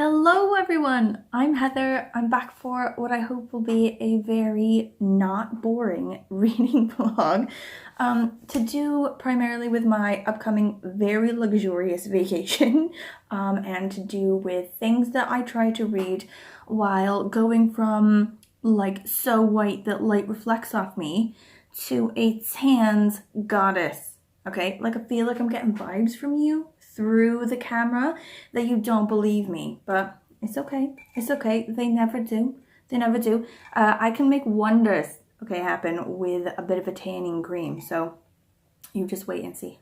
Hello everyone, I'm Heather. I'm back for what I hope will be a very not boring reading vlog to do primarily with my upcoming very luxurious vacation and to do with things that I try to read while going from like so white that light reflects off me to a tanned goddess. Okay, like I feel like I'm getting vibes from you through the camera that you don't believe me, but it's okay. It's okay. They never do. They never do. I can make wonders, okay, happen with a bit of a tanning cream. So you just wait and see.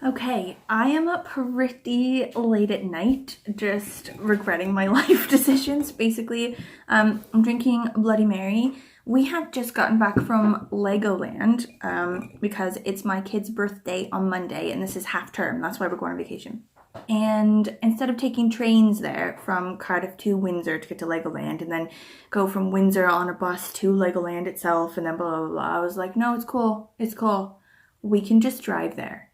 Okay, I am up pretty late at night, just regretting my life decisions, basically. I'm drinking Bloody Mary. We have just gotten back from Legoland because it's my kid's birthday on Monday and this is half term. That's why we're going on vacation. And instead of taking trains there from Cardiff to Windsor to get to Legoland and then go from Windsor on a bus to Legoland itself and then blah, blah, blah, I was like, no, it's cool. It's cool. We can just drive there.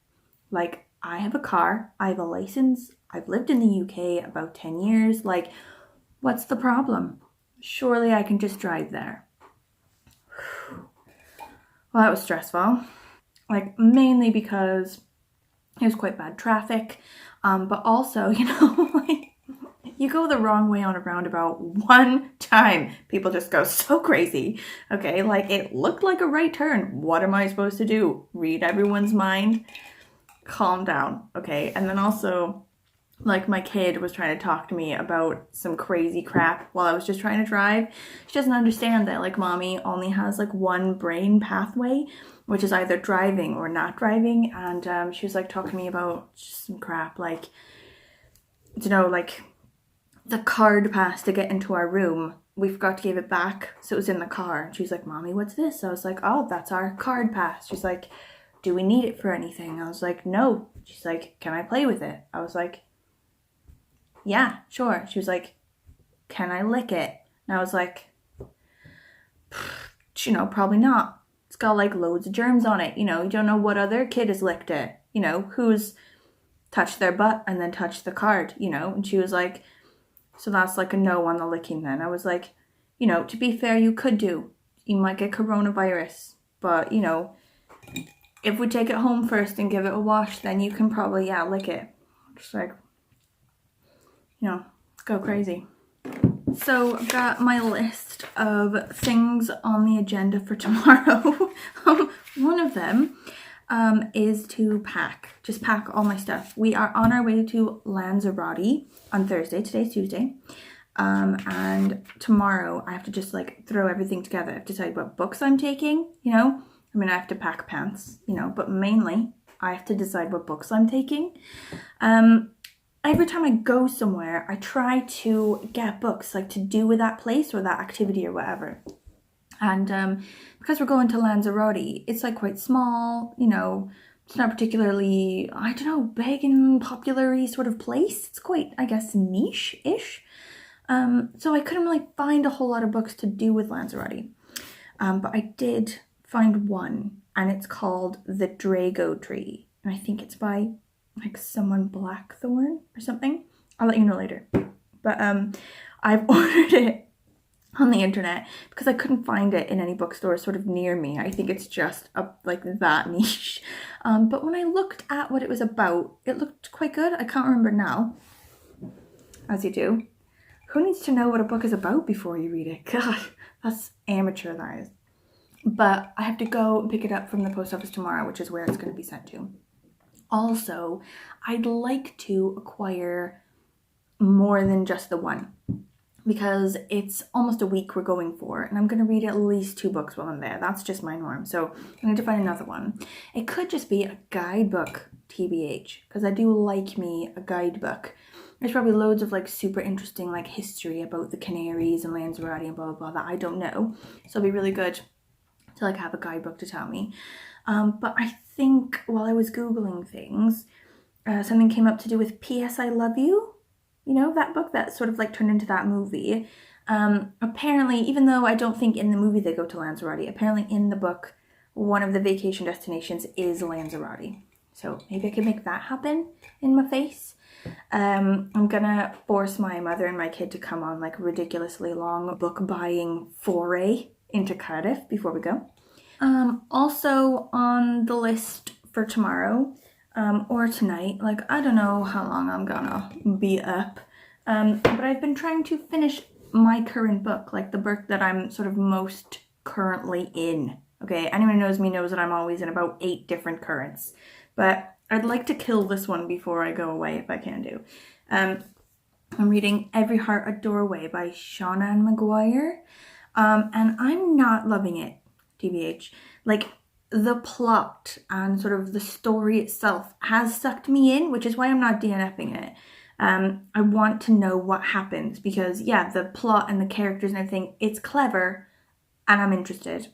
Like, I have a car, I have a license, I've lived in the UK about 10 years, like, what's the problem? Surely I can just drive there. Well, that was stressful, like, mainly because it was quite bad traffic, but also, you know, like, you go the wrong way on a roundabout one time, people just go so crazy, okay? Like, it looked like a right turn. What am I supposed to do? Read everyone's mind? Calm down, okay? And then also, like, my kid was trying to talk to me about some crazy crap while I was just trying to drive. She doesn't understand that, like, mommy only has, like, one brain pathway, which is either driving or not driving, and she was, like, talking to me about just some crap, like, you know, like, the card pass to get into our room, we forgot to give it back, so it was in the car. And she was like, Mommy, what's this? I was like, oh, that's our card pass. She's like, do we need it for anything? I was like, no. She's like, can I play with it? I was like, yeah, sure. She was like, can I lick it? And I was like, you know, probably not. It's got like loads of germs on it. You know, you don't know what other kid has licked it. You know, who's touched their butt and then touched the card, you know? And she was like, so that's like a no on the licking then. I was like, you know, to be fair, you could do. You might get coronavirus, but, you know, if we take it home first and give it a wash, then you can probably, yeah, lick it. Just like, you know, go crazy. So I've got my list of things on the agenda for tomorrow. One of them is to pack. Just pack all my stuff. We are on our way to Lanzarote on Thursday. Today's Tuesday. And tomorrow I have to just like throw everything together. I have to decide what books I'm taking, you know. I mean, I have to pack pants, you know, but mainly I have to decide what books I'm taking. Every time I go somewhere, I try to get books like to do with that place or that activity or whatever. And because we're going to Lanzarote, it's like quite small, you know, it's not particularly, I don't know, big and popular-y sort of place. It's quite, I guess, niche-ish. So I couldn't really find a whole lot of books to do with Lanzarote. But I did find one, and it's called The Drago Tree. And I think it's by like someone Blackthorn or something. I'll let you know later. But I've ordered it on the internet because I couldn't find it in any bookstore sort of near me. I think it's just like that niche. But when I looked at what it was about, it looked quite good. I can't remember now, as you do. Who needs to know what a book is about before you read it? God, that's amateur, that is. But I have to go and pick it up from the post office tomorrow, which is where it's going to be sent to. Also, I'd like to acquire more than just the one because it's almost a week we're going for and I'm going to read at least 2 books while I'm there. That's just my norm. So I need to find another one. It could just be a guidebook, TBH, because I do like me a guidebook. There's probably loads of like super interesting like history about the Canaries and Lanzarote and blah, blah, blah that I don't know. So it'll be really good to like have a guidebook to tell me. But I think while I was Googling things, something came up to do with P.S. I Love You. You know, that book that sort of like turned into that movie. Apparently, even though I don't think in the movie they go to Lanzarote, apparently in the book, one of the vacation destinations is Lanzarote. So maybe I can make that happen in my face. I'm gonna force my mother and my kid to come on like a ridiculously long book buying foray into Cardiff before we go. Also on the list for tomorrow, or tonight, like I don't know how long I'm gonna be up, but I've been trying to finish my current book, like the book that I'm sort of most currently in. Okay, anyone who knows me knows that I'm always in about 8 different currents, but I'd like to kill this one before I go away if I can do. I'm reading Every Heart a Doorway by Shauna Maguire, and I'm not loving it, TBH. Like, the plot and sort of the story itself has sucked me in, which is why I'm not DNFing it. I want to know what happens because, yeah, the plot and the characters and everything, it's clever and I'm interested.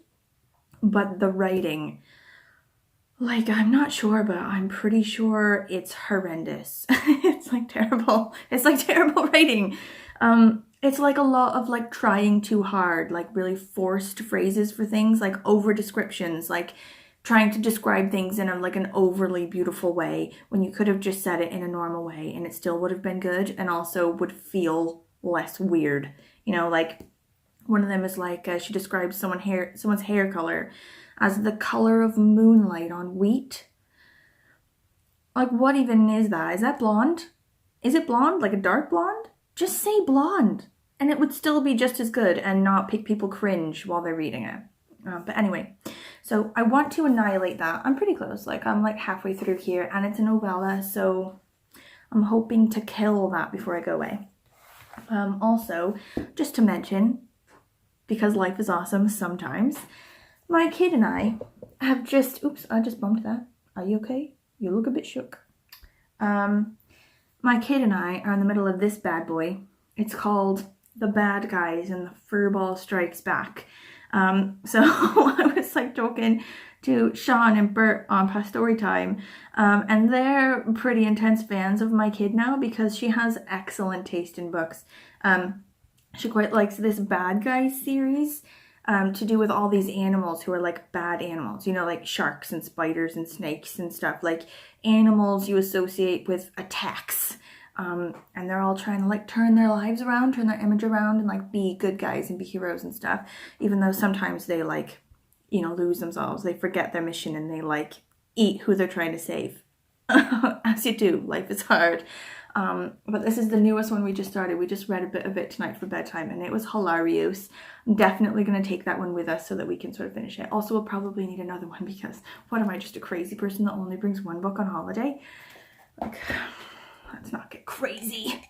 But the writing, like, I'm not sure, but I'm pretty sure it's horrendous. It's like terrible. It's like terrible writing. It's like a lot of like trying too hard, like really forced phrases for things, like over descriptions, like trying to describe things in like an overly beautiful way when you could have just said it in a normal way and it still would have been good and also would feel less weird. You know, like one of them is like she describes someone's hair color as the color of moonlight on wheat. Like, what even is that? Is that blonde? Is it blonde? Like a dark blonde? Just say blonde and it would still be just as good and not make people cringe while they're reading it. But anyway, so I want to annihilate that. I'm pretty close. Like, I'm like halfway through here and it's a novella, so I'm hoping to kill that before I go away. Also, just to mention, because life is awesome sometimes, my kid and I have just... Oops, I just bumped that. Are you okay? You look a bit shook. My kid and I are in the middle of this bad boy. It's called The Bad Guys and the Furball Strikes Back. So I was like talking to Sean and Bert on Past Story Time, and they're pretty intense fans of my kid now because she has excellent taste in books. She quite likes this Bad Guys series, to do with all these animals who are like bad animals, you know, like sharks and spiders and snakes and stuff, like animals you associate with attacks. And they're all trying to like turn their lives around, turn their image around and like be good guys and be heroes and stuff, even though sometimes they like, you know, lose themselves. They forget their mission and they like eat who they're trying to save. As you do, life is hard. But this is the newest one we just started. We just read a bit of it tonight for bedtime and it was hilarious. I'm definitely going to take that one with us so that we can sort of finish it. Also, we'll probably need another one because what am I, just a crazy person that only brings one book on holiday? Like, let's not get crazy.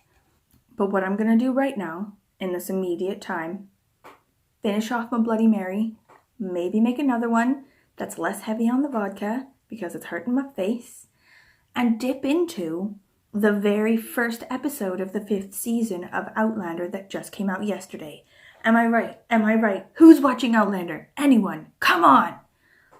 But what I'm going to do right now in this immediate time, finish off my Bloody Mary, maybe make another one that's less heavy on the vodka because it's hurting my face, and dip into the very first episode of the 5th season of Outlander that just came out yesterday. Am I right? Am I right? Who's watching Outlander? Anyone? Come on!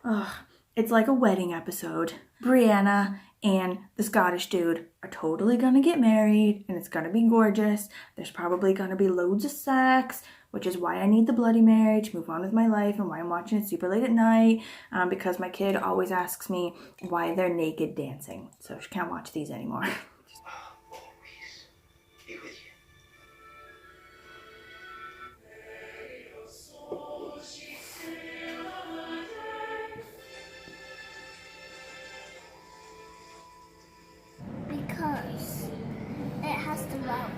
Ugh, it's like a wedding episode. Brianna and the Scottish dude are totally gonna get married and it's gonna be gorgeous. There's probably gonna be loads of sex, which is why I need the Bloody Mary to move on with my life and why I'm watching it super late at night, because my kid always asks me why they're naked dancing. So she can't watch these anymore. Always be with you. Because it has the route.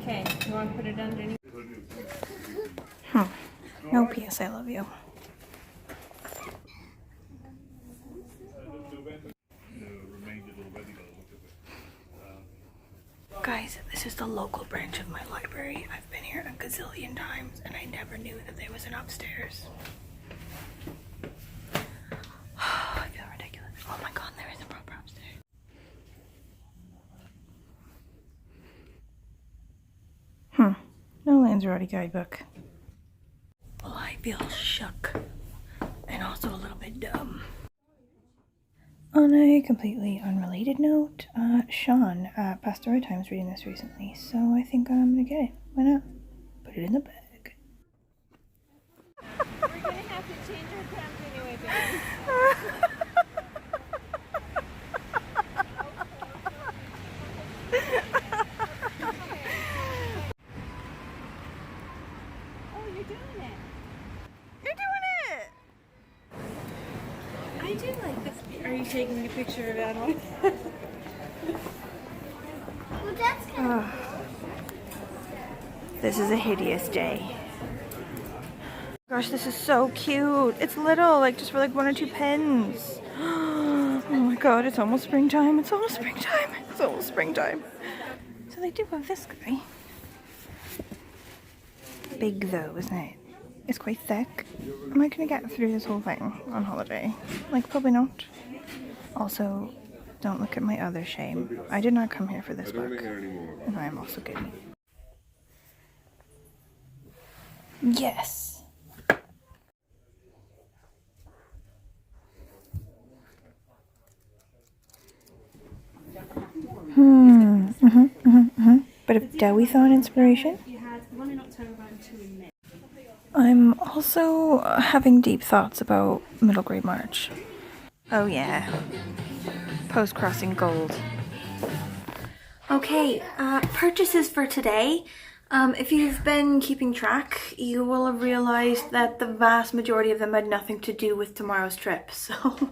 Okay, you want to put it underneath? No PS, I love you. Guys, this is the local branch of my library. I've been here a gazillion times and I never knew that there was an upstairs. I feel ridiculous. Oh my god, there is a proper upstairs. No Lanzarote guidebook. Well, I feel shook and also a little bit dumb. On a completely unrelated note, Sean at Past Story Time is reading this recently, so I think I'm gonna get it. Why not? Put it in the bag. We're gonna have to change our plans anyway, baby. you taking me a picture of that one. Well, that's kind of This is a hideous day. Gosh, this is so cute. It's little, like just for like 1 or 2 pens. Oh my god, it's almost springtime. It's almost springtime. It's almost springtime. So they do have this guy. Big though, isn't it? It's quite thick. Am I gonna get through this whole thing on holiday? Like, probably not. Also, don't look at my other shame. I did not come here for this book. And I am also good. Yes. Bit of Dowie-thon inspiration. You had one in October and 2 in May. I'm also having deep thoughts about middle grade March. Oh yeah. Post-crossing gold. Okay, purchases for today. If you've been keeping track, you will have realized that the vast majority of them had nothing to do with tomorrow's trip, so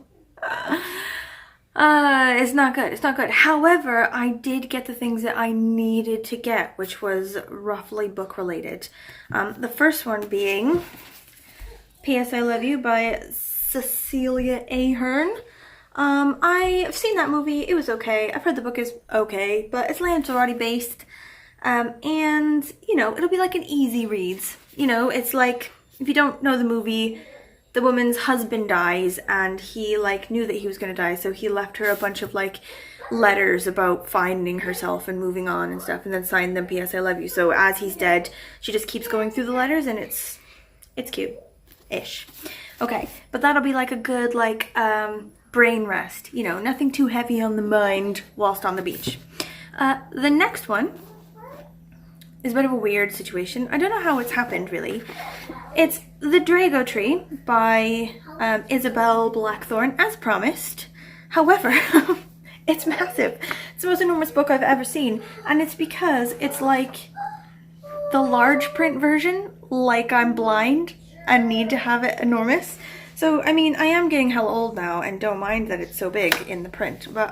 it's not good. It's not good. However, I did get the things that I needed to get, which was roughly book related. The first one being P.S. I Love You by Cecilia Ahern. I've seen that movie. It was okay. I've heard the book is okay, but it's Lanzarote based. And, you know, it'll be like an easy read. You know, it's like, if you don't know the movie, the woman's husband dies and he like knew that he was gonna die, so he left her a bunch of like letters about finding herself and moving on and stuff, and then signed them P.S. I Love You. So as he's dead, she just keeps going through the letters, and it's cute-ish. Okay, but that'll be like a good like brain rest, you know, nothing too heavy on the mind whilst on the beach. The next one is a bit of a weird situation. I don't know how it's happened, really. It's The Drago Tree by Isabel Blackthorne, as promised. However, it's massive. It's the most enormous book I've ever seen, and it's because it's like the large print version, like I'm blind and need to have it enormous. So, I mean, I am getting hella old now and don't mind that it's so big in the print, but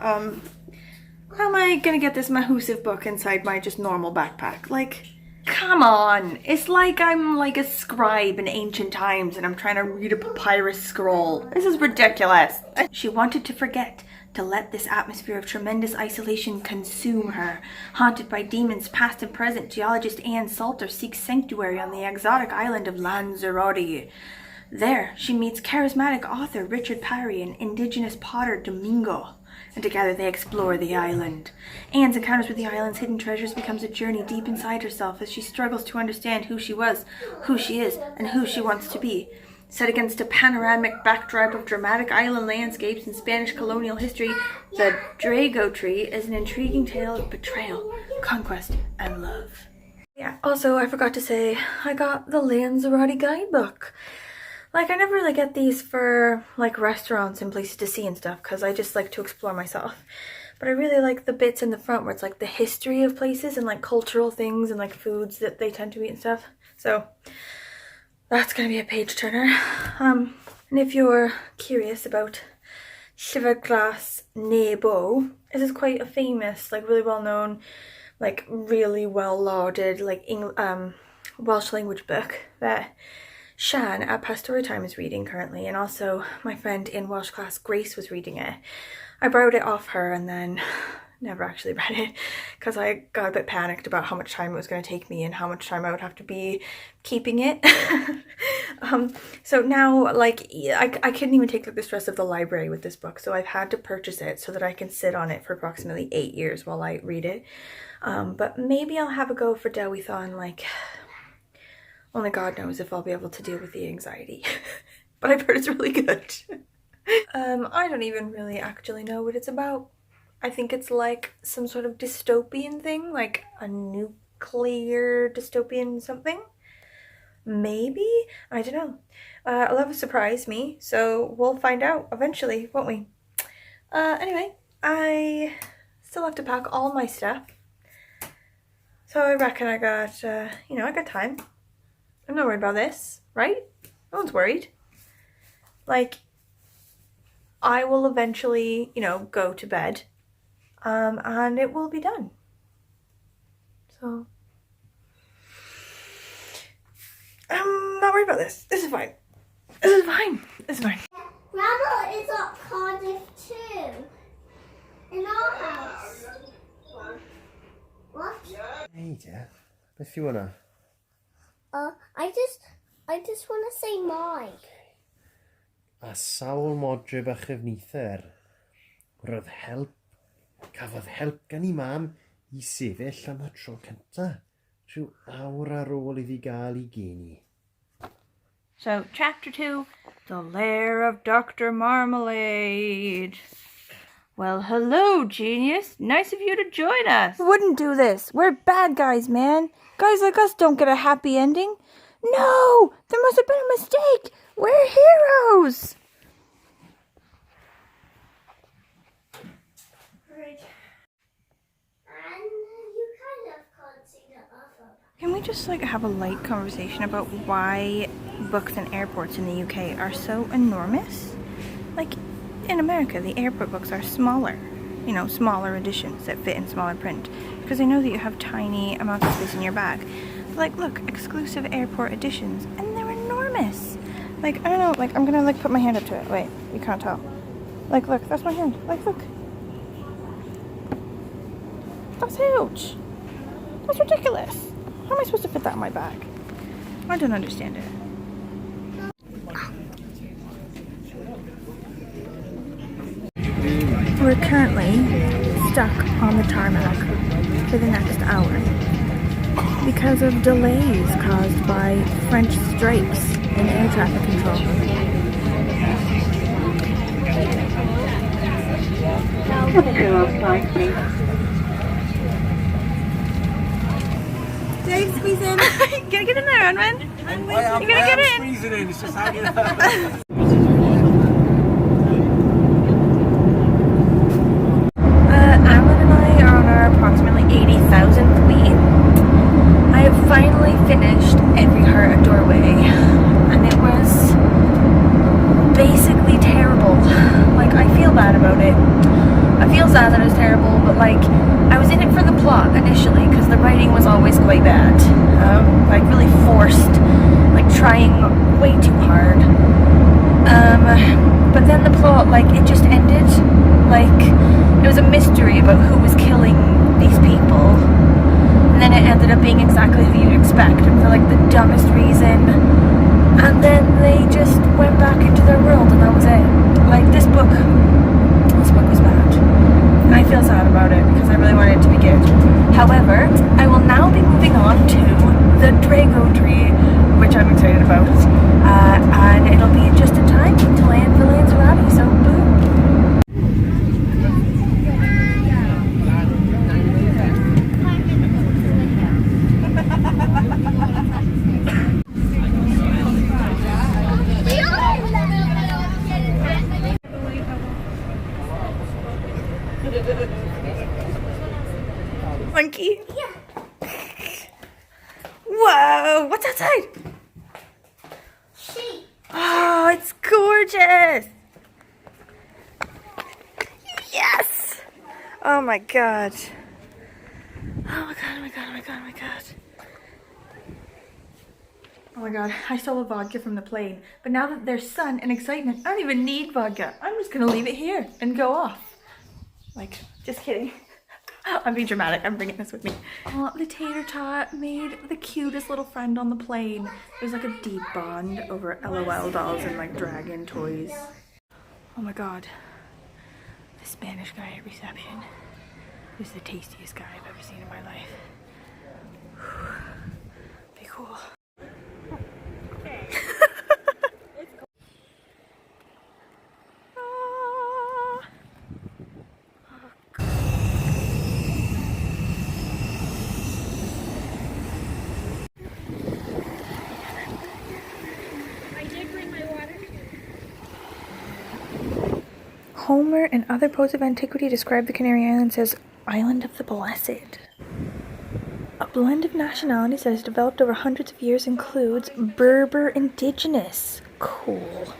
how am I gonna get this massive book inside my just normal backpack? Like, come on. It's like I'm like a scribe in ancient times and I'm trying to read a papyrus scroll. This is ridiculous. She wanted to forget, to let this atmosphere of tremendous isolation consume her. Haunted by demons past and present, geologist Anne Salter seeks sanctuary on the exotic island of Lanzarote. There, she meets charismatic author Richard Parry and indigenous potter Domingo, and together they explore the island. Anne's encounters with the island's hidden treasures becomes a journey deep inside herself as she struggles to understand who she was, who she is, and who she wants to be. Set against a panoramic backdrop of dramatic island landscapes and Spanish colonial history, The Drago Tree is an intriguing tale of betrayal, conquest, and love. Yeah, also I forgot to say, I got the Lanzarote guidebook. Like, I never really get these for, like, restaurants and places to see and stuff, because I just like to explore myself. But I really like the bits in the front where it's, like, the history of places and, like, cultural things and, like, foods that they tend to eat and stuff. So, that's gonna be a page-turner. And if you're curious about Llyfrgell Nebo, this is quite a famous, like, really well-known, like, really well-lauded, like, Welsh language book that Shan at Pastoral Time is reading currently, and also my friend in Welsh class, Grace, was reading it. I borrowed it off her and then never actually read it because I got a bit panicked about how much time it was going to take me and how much time I would have to be keeping it. So now, like, I couldn't even take like the stress of the library with this book, so I've had to purchase it so that I can sit on it for approximately 8 years while I read it. But maybe I'll have a go for Dowie-thon, like, only God knows if I'll be able to deal with the anxiety. But I've heard it's really good. I don't even really actually know what it's about. I think it's like some sort of dystopian thing, like a nuclear dystopian something. Maybe? I don't know. Love will surprise me, so we'll find out eventually, won't we? Anyway, I still have to pack all my stuff. So I reckon I got, I got time. I'm not worried about this, right? No one's worried. Like, I will eventually, you know, go to bed, and it will be done. So I'm not worried about this. This is fine. This is fine. This is fine. Grandma is at Cardiff too. In our house. What? Hey, Jeff. Beth yw hwnna? I just want to say mine. A sawl modryb a chefnither. Cafodd help gan I mam I sefyll am y tro cynta. Rhyw awr ar ôl iddi gael I geni. So, chapter 2, The Lair of Dr. Marmalade. Well, hello, genius. Nice of you to join us. Wouldn't do this. We're bad guys, man. Guys like us don't get a happy ending. No! There must have been a mistake. We're heroes. Right. And you kind of can't see the other. Can we just have a light conversation about why books in airports in the UK are so enormous? Like, in America, the airport books are smaller. You know, smaller editions that fit in smaller print. Because they know that you have tiny amounts of space in your bag. But, look, exclusive airport editions. And they're enormous. I don't know, I'm gonna, put my hand up to it. Wait, you can't tell. Look, that's my hand. Look. That's huge. That's ridiculous. How am I supposed to fit that in my bag? I don't understand it. We're currently stuck on the tarmac for the next hour because of delays caused by French strikes in air traffic control. Dave, squeeze in. Gonna get in there, Unwin. You're gonna get in. Squeezing in, it's just hanging out. Approximately 80,000th week. I have finally finished Every Heart a Doorway, and it was basically terrible. I feel bad about it. I feel sad that it's terrible, but I was in it for the plot initially because the writing was always quite bad. Really forced, trying way too hard. But then the plot, it just ended. It was a mystery about who was killing these people, and then it ended up being exactly who you'd expect, and for the dumbest reason, and then they just went back into their world, and that was it. This book was bad, and I feel sad about it because I really wanted it to be good. However, I will now be moving on to the Drago Tree, which I'm excited about, and it'll be just in time to land for Lanzarote, so boom. Monkey? Yeah. Whoa, what's outside? Sheep. Oh, it's gorgeous. Yes. Oh my god. Oh my god, oh my god, oh my god, oh my god. Oh my god, I stole a vodka from the plane, but now that there's sun and excitement, I don't even need vodka. I'm just gonna leave it here and go off. Just kidding. I'm being dramatic, I'm bringing this with me. Oh, the tater tot made the cutest little friend on the plane. There's a deep bond over LOL dolls and dragon toys. Oh my god. The Spanish guy at reception is the tastiest guy I've ever seen in my life. Be cool. Homer and other poets of antiquity describe the Canary Islands as Island of the Blessed. A blend of nationalities that has developed over hundreds of years includes Berber indigenous. Cool.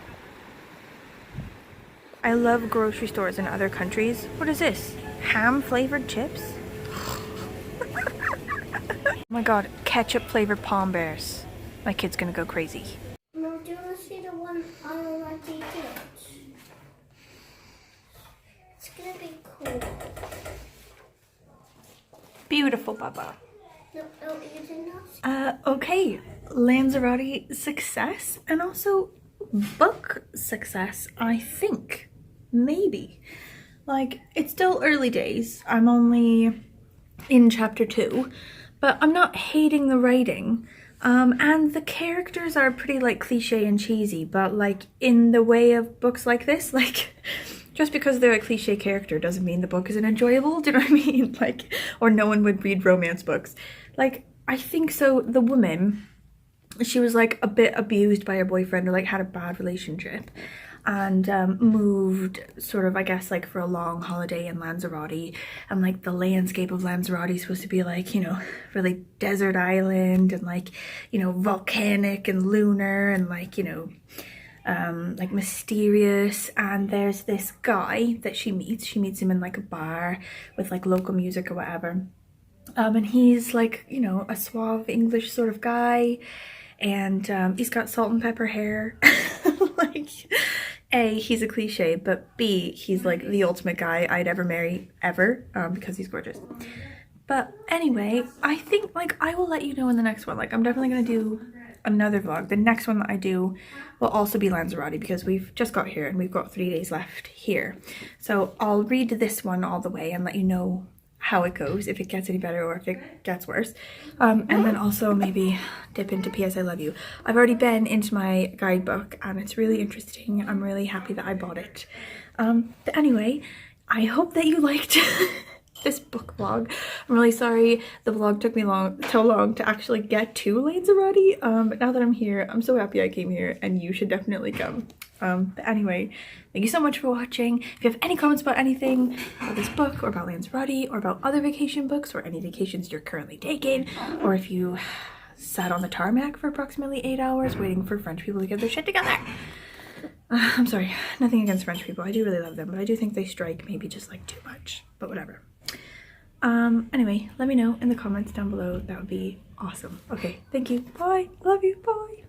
I love grocery stores in other countries. What is this? Ham flavored chips? Oh my god, ketchup flavored Palm Bears. My kid's gonna go crazy. No, do you want to see the one I already did? It's gonna be cool. Beautiful, Baba. No, you did not. Okay, Lanzarote success and also book success, I think. Maybe. Like, it's still early days. I'm only in chapter 2, but I'm not hating the writing. And the characters are pretty like cliche and cheesy, but like in the way of books like this, like just because they're a cliche character doesn't mean the book isn't enjoyable. Do you know what I mean? Like, or no one would read romance books. Like, I think so. The woman, she was like a bit abused by her boyfriend, or like had a bad relationship, and moved sort of, I guess, like for a long holiday in Lanzarote. And like the landscape of Lanzarote is supposed to be like, you know, really desert island and like, you know, volcanic and lunar and like, you know, like mysterious. And there's this guy that she meets him in like a bar with like local music or whatever. And he's like, you know, a suave English sort of guy, and he's got salt and pepper hair. Like, A, he's a cliche, but B, he's like the ultimate guy I'd ever marry ever, because he's gorgeous. But anyway, I think like I will let you know in the next one. Like, I'm definitely gonna do another vlog. The next one that I do will also be Lanzarote, because we've just got here and we've got 3 days left here. So I'll read this one all the way and let you know how it goes, if it gets any better or if it gets worse. And then also maybe dip into P.S. I Love You. I've already been into my guidebook and it's really interesting. I'm really happy that I bought it. But anyway, I hope that you liked this book vlog. I'm really sorry the vlog took me so long to actually get to Lanzarote. But now that I'm here, I'm so happy I came here, and you should definitely come. But anyway, thank you so much for watching. If you have any comments about anything, about this book, or about Lanzarote, or about other vacation books, or any vacations you're currently taking, or if you sat on the tarmac for approximately 8 hours waiting for French people to get their shit together. I'm sorry, nothing against French people. I do really love them, but I do think they strike maybe just like too much, but whatever. Anyway, let me know in the comments down below. That would be awesome. Okay, thank you. Bye. Love you. Bye.